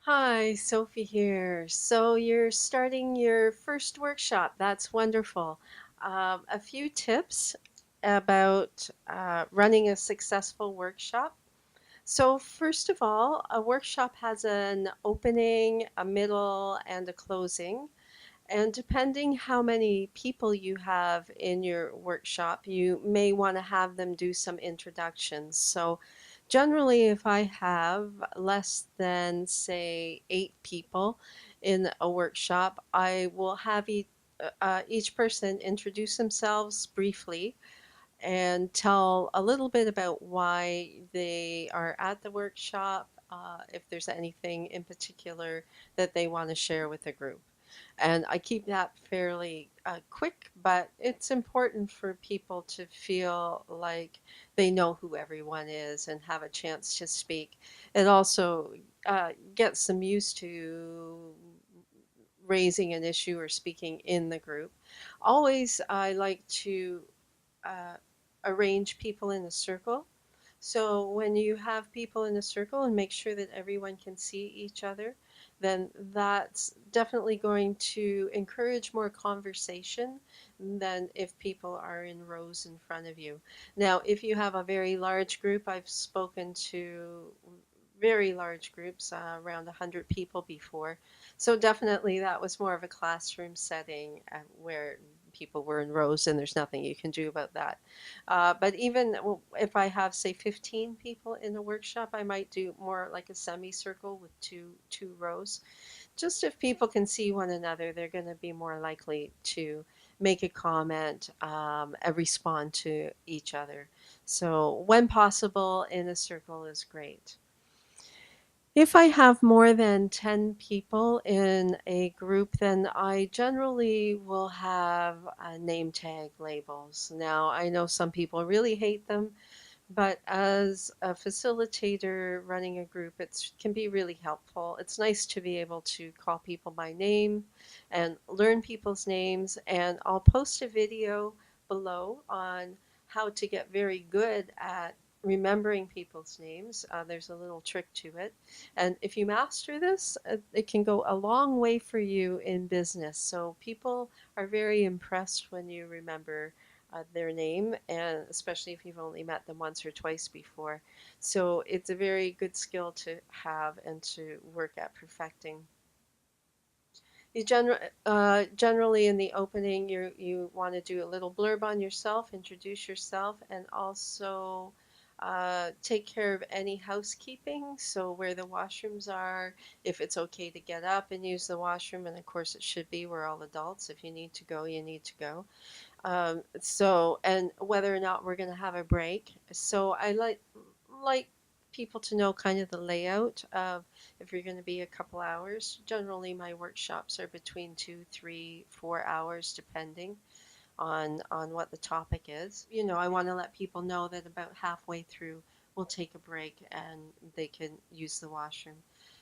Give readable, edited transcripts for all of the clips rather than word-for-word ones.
Hi, Sophie here. So you're starting your first workshop. That's wonderful. A few tips about running a successful workshop. So first of all, a workshop has an opening, a middle, and a closing. And depending how many people you have in your workshop, you may want to have them do some introductions. So generally, if I have less than, say, 8 people in a workshop, I will have each person introduce themselves briefly and tell a little bit about why they are at the workshop, if there's anything in particular that they want to share with the group. And I keep that fairly quick, but it's important for people to feel like they know who everyone is and have a chance to speak. It also gets them used to raising an issue or speaking in the group. Always, I like to uh, arrange people in a circle. So when you have people in a circle and make sure that everyone can see each other, then that's definitely going to encourage more conversation than if people are in rows in front of you. Now, if you have a very large group, I've spoken to very large groups, around 100 people before. So definitely that was more of a classroom setting where people were in rows and there's nothing you can do about that. But even if I have, say, 15 people in a workshop, I might do more like a semicircle with two rows. Just if people can see one another, they're going to be more likely to make a comment and respond to each other. So when possible, in a circle is great. If I have more than 10 people in a group, then I generally will have name tag labels. Now, I know some people really hate them, but as a facilitator running a group, it can be really helpful. It's nice to be able to call people by name and learn people's names. And I'll post a video below on how to get very good at remembering people's names. There's a little trick to it. And if you master this, it can go a long way for you in business. So people are very impressed when you remember their name, and especially if you've only met them once or twice before. So it's a very good skill to have and to work at perfecting. Generally in the opening, you want to do a little blurb on yourself, introduce yourself, and also take care of any housekeeping. So where the washrooms are, if it's okay to get up and use the washroom, and of course it should be. We're all adults. If you need to go, you need to go. And whether or not we're going to have a break. So I like people to know kind of the layout of if you're going to be a couple hours. Generally, my workshops are between 2, 3, 4 hours, depending on what the topic is. I want to let people know that about halfway through, we'll take a break and they can use the washroom.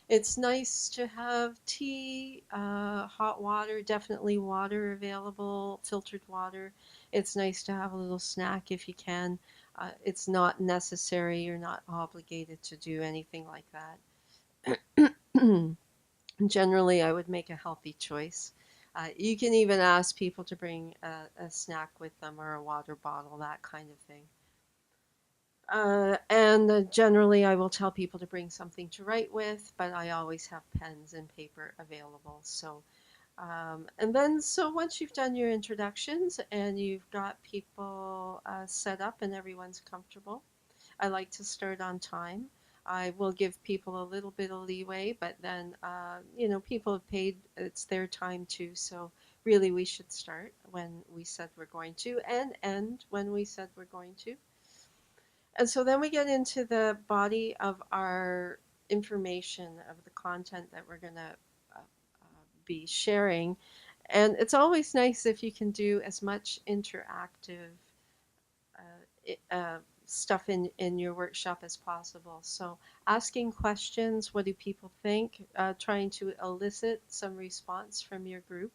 It's nice to have tea, hot water, definitely water available, filtered water. It's nice to have a little snack if you can. It's not necessary, you're not obligated to do anything like that. Generally, I would make a healthy choice. You can even ask people to bring a snack with them or a water bottle, that kind of thing. And generally, I will tell people to bring something to write with, but I always have pens and paper available. So once you've done your introductions and you've got people set up and everyone's comfortable, I like to start on time. I will give people a little bit of leeway, but then, people have paid, it's their time too. So really, we should start when we said we're going to and end when we said we're going to. And so then we get into the body of our information, of the content that we're going to be sharing. And it's always nice if you can do as much interactive stuff in your workshop as possible. So asking questions, what do people think? Trying to elicit some response from your group.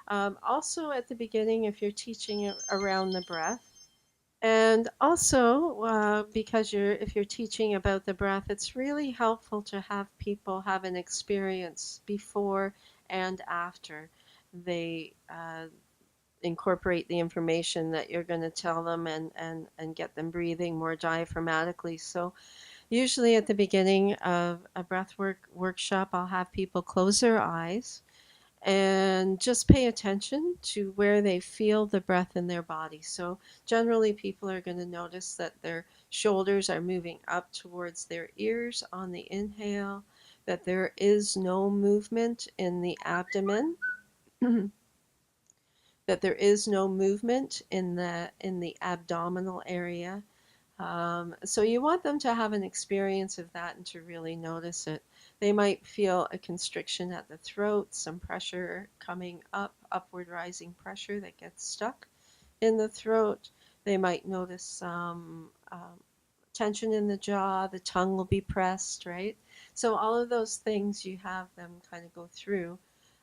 Also at the beginning, if you're teaching it around the breath, And also, because if you're teaching about the breath, it's really helpful to have people have an experience before and after they incorporate the information that you're going to tell them, and get them breathing more diaphragmatically. So usually at the beginning of a workshop, I'll have people close their eyes and just pay attention to where they feel the breath in their body. So, generally, people are going to notice that their shoulders are moving up towards their ears on the inhale, that there is no movement in the abdomen, that there is no movement in the abdominal area. So you want them to have an experience of that and to really notice it. They might feel a constriction at the throat, some pressure coming up, upward rising pressure that gets stuck in the throat. They might notice some tension in the jaw, the tongue will be pressed, right? So all of those things you have them kind of go through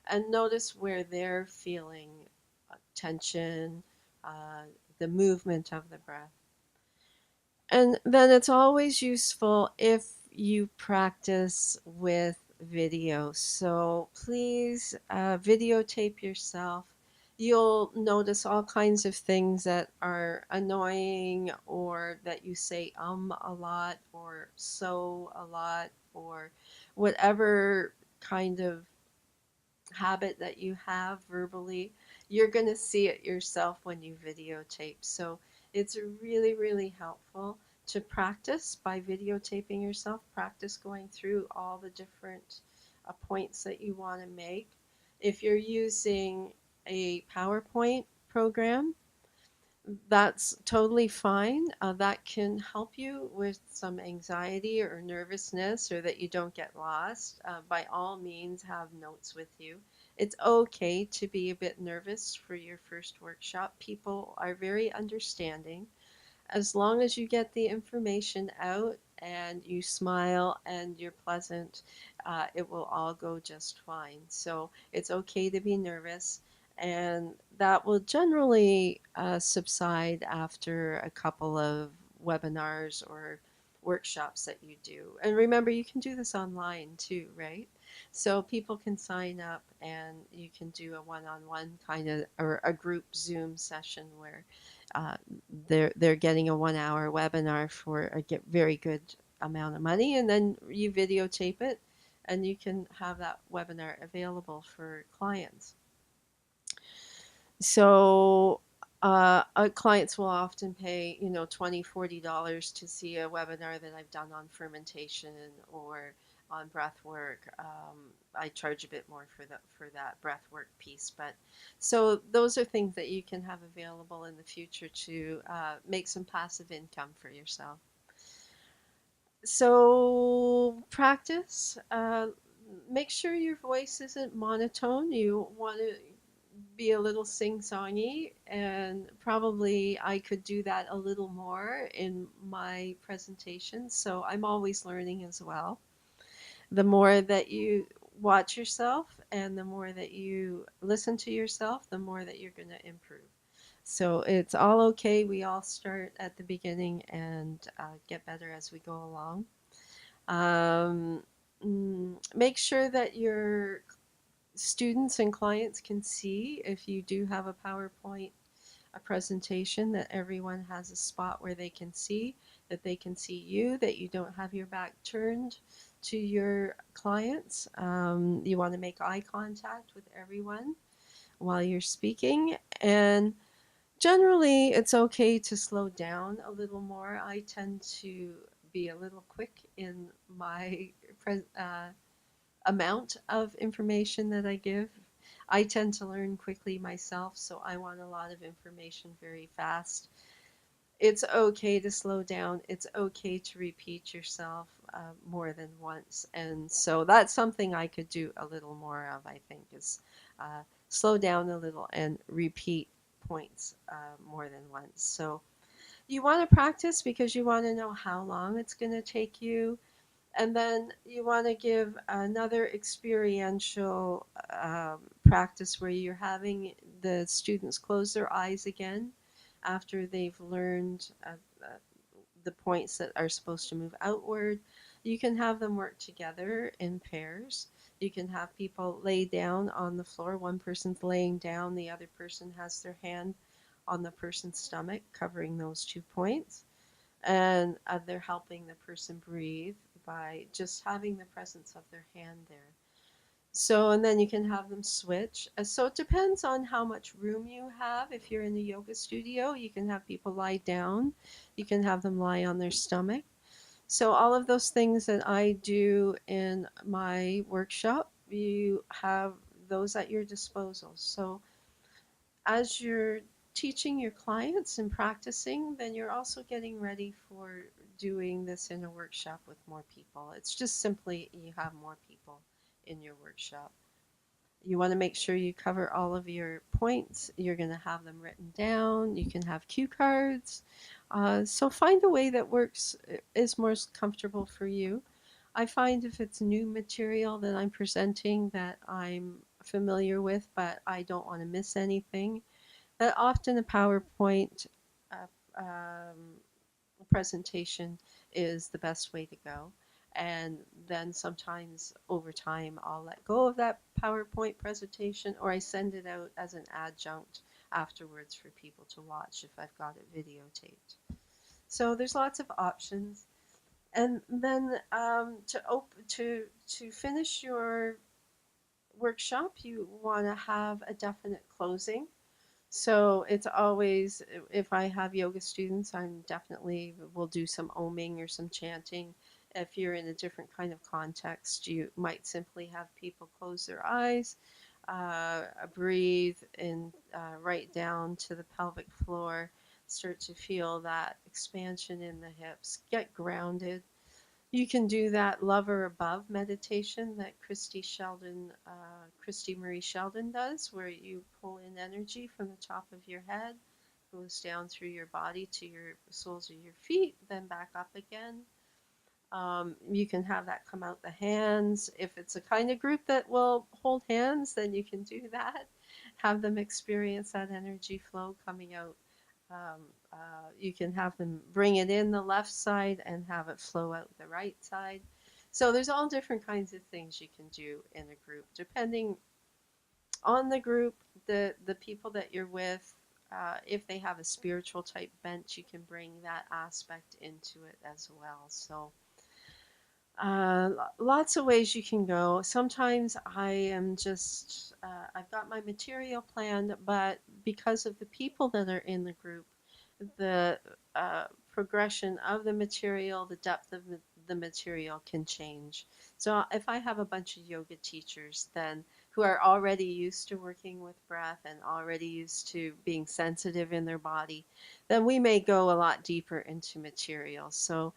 and notice where they're feeling tension, uh, the movement of the breath. And then it's always useful if you practice with video. So please videotape yourself. You'll notice all kinds of things that are annoying, or that you say a lot or so a lot, or whatever kind of habit that you have verbally, you're going to see it yourself when you videotape. So it's really, really helpful to practice by videotaping yourself, practice going through all the different points that you want to make. If you're using a PowerPoint program, that's totally fine. That can help you with some anxiety or nervousness, or that you don't get lost. By all means, have notes with you. It's okay to be a bit nervous for your first workshop. People are very understanding. As long as you get the information out and you smile and you're pleasant, it will all go just fine. So it's okay to be nervous, and that will generally subside after a couple of webinars or workshops that you do. And remember, you can do this online too, right? So people can sign up and you can do a one-on-one kind of, or a group Zoom session where uh, they're getting a 1 hour webinar for a very good amount of money, and then you videotape it and you can have that webinar available for clients. So clients will often pay, $20, $40 to see a webinar that I've done on fermentation or on breath work. I charge a bit more for that breath work piece, but so those are things that you can have available in the future to make some passive income for yourself. So practice. Make sure your voice isn't monotone. You want to be a little sing-songy, and probably I could do that a little more in my presentation. So I'm always learning as well. The more that you watch yourself and the more that you listen to yourself, the more that you're going to improve. So it's all okay. We all start at the beginning and get better as we go along. Um, Make sure that your students and clients can see, if you do have a PowerPoint, a presentation, that everyone has a spot where they can see, that they can see you, that you don't have your back turned to your clients. You want to make eye contact with everyone while you're speaking. And generally, it's okay to slow down a little more. I tend to be a little quick in my amount of information that I give. I tend to learn quickly myself, so I want a lot of information very fast. It's okay to slow down. It's okay to repeat yourself more than once. And so that's something I could do a little more of, I think, is slow down a little and repeat points more than once. So you want to practice because you want to know how long it's going to take you, and then you want to give another experiential practice where you're having the students close their eyes again. after they've learned the points that are supposed to move outward. You can have them work together in pairs. You can have people lay down on the floor. One person's laying down, the other person has their hand on the person's stomach, covering those 2 points. And they're helping the person breathe by just having the presence of their hand there. So, and then you can have them switch. So it depends on how much room you have. If you're in a yoga studio, you can have people lie down. You can have them lie on their stomach. So all of those things that I do in my workshop, you have those at your disposal. So as you're teaching your clients and practicing, then you're also getting ready for doing this in a workshop with more people. It's just simply you have more people in your workshop. You want to make sure you cover all of your points. You're going to have them written down. You can have cue cards. So find a way that works is most comfortable for you. I find if it's new material that I'm presenting that I'm familiar with, but I don't want to miss anything, that often a PowerPoint uh, presentation is the best way to go. And then sometimes over time, I'll let go of that PowerPoint presentation or I send it out as an adjunct afterwards for people to watch if I've got it videotaped. So there's lots of options. And then to finish your workshop, you want to have a definite closing. So it's always, if I have yoga students, I'm definitely will do some oming or some chanting. If you're in a different kind of context, you might simply have people close their eyes, breathe in right down to the pelvic floor, start to feel that expansion in the hips, get grounded. You can do that love or above meditation that Christy Marie Sheldon does, where you pull in energy from the top of your head, goes down through your body to your soles of your feet, then back up again. You can have that come out the hands. If it's a kind of group that will hold hands, then you can do that. Have them experience that energy flow coming out. You can have them bring it in the left side and have it flow out the right side. So there's all different kinds of things you can do in a group, depending on the group, the people that you're with. If they have a spiritual type bent, you can bring that aspect into it as well. So lots of ways you can go. Sometimes I am just, I've got my material planned, but because of the people that are in the group, the progression of the material, the depth of the material can change. So if I have a bunch of yoga teachers then who are already used to working with breath and already used to being sensitive in their body, then we may go a lot deeper into material. So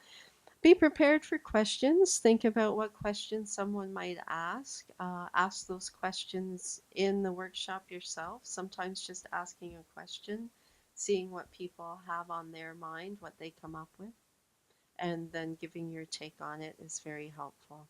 be prepared for questions. Think about what questions someone might ask. Ask those questions in the workshop yourself. Sometimes just asking a question, seeing what people have on their mind, what they come up with, and then giving your take on it is very helpful.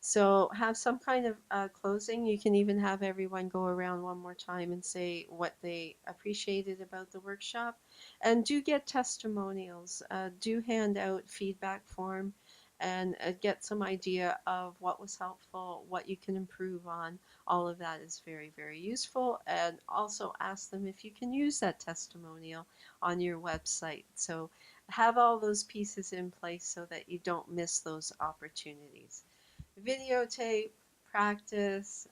So have some kind of closing. You can even have everyone go around one more time and say what they appreciated about the workshop. And do get testimonials. Do hand out feedback form and get some idea of what was helpful, what you can improve on. All of that is very, very useful. And also ask them if you can use that testimonial on your website. So have all those pieces in place so that you don't miss those opportunities. Videotape, practice,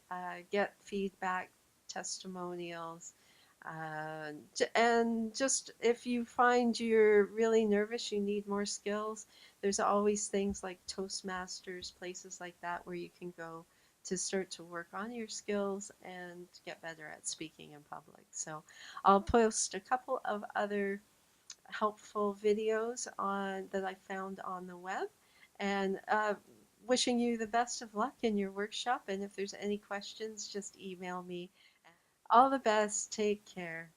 get feedback, testimonials. And just if you find you're really nervous, you need more skills, there's always things like Toastmasters, places like that where you can go to start to work on your skills and get better at speaking in public. So I'll post a couple of other helpful videos on that I found on the web. And wishing you the best of luck in your workshop. And if there's any questions, just email me. All the best. Take care.